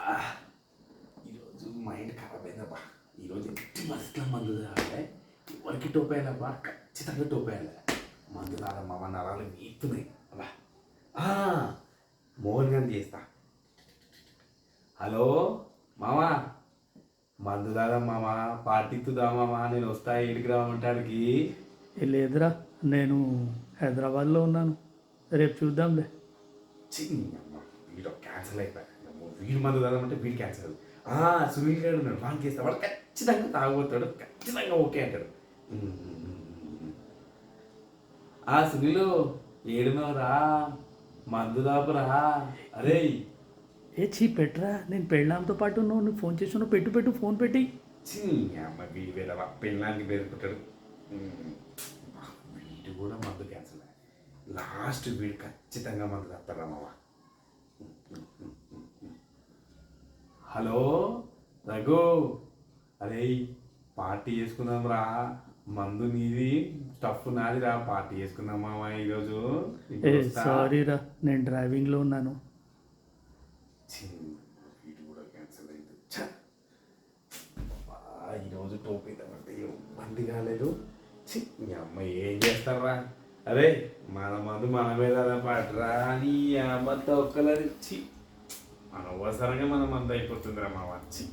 ఈరోజు మైండ్ ఖరాబ్ అయిందబ్బా. ఈరోజు ఎట్టి మస్తు మందు తాగాలి. ఎవరికి టోపేయాలబ్బా, ఖచ్చితంగా టోపేయాలి. మందు తాగమ్మా, మా నరాలు వీపుతున్నాయి అబ్బా. మోహన్ గారిని చేస్తా. హలో మామా, మందు తాగా మామా, పార్టీతుదా మామా, నేను వస్తా ఇంటికి రామంటాడికి. లేదురా, నేను హైదరాబాద్లో ఉన్నాను. రేపు చూద్దాంలే. చిన్నమ్మ వీడు క్యాన్సిల్ అయిపోయాడు. వీడు మందు తాగమంటే వీడు క్యాన్సిల్. సునీల్ గారు ఉన్నాడు, వాడికి చేస్తా. వాడు ఖచ్చితంగా తాగబోతాడు, ఖచ్చితంగా ఓకే అంటాడు. సునీలు ఏడునవరా, మందు దాపురా. అరే పెట్టరా, నేను పెళ్ళాంతో పాటు నువ్వు ఫోన్ చేస్తున్నావు. పెట్టు ఫోన్ పెట్టి. అమ్మ వీడి వేరే పెళ్ళానికి పేరుకుంటాడు. వీడు కూడా మందు క్యాన్సిల్. లాస్ట్ వీడు ఖచ్చితంగా మందు తాపుతారా మావా. హలో రఘు, అరే పార్టీ చేసుకుందాం రా. మందు నీది, స్టఫ్ నాది రా. పార్టీ చేసుకుందాం మావా ఈరోజు. సారీ రా, నేను డ్రైవింగ్లో ఉన్నాను. వీడు కూడా క్యాన్సిల్ అయింది. ఈరోజు టోపీద్దామంటే మంది కాలేదు. మీ అమ్మ ఏం చేస్తారా? అరే మన మందు మన మీద పడరా అని అమ్మ తొక్కలరిచ్చి అనవసరంగా మన మందు అయిపోతుందిరా మా వచ్చి.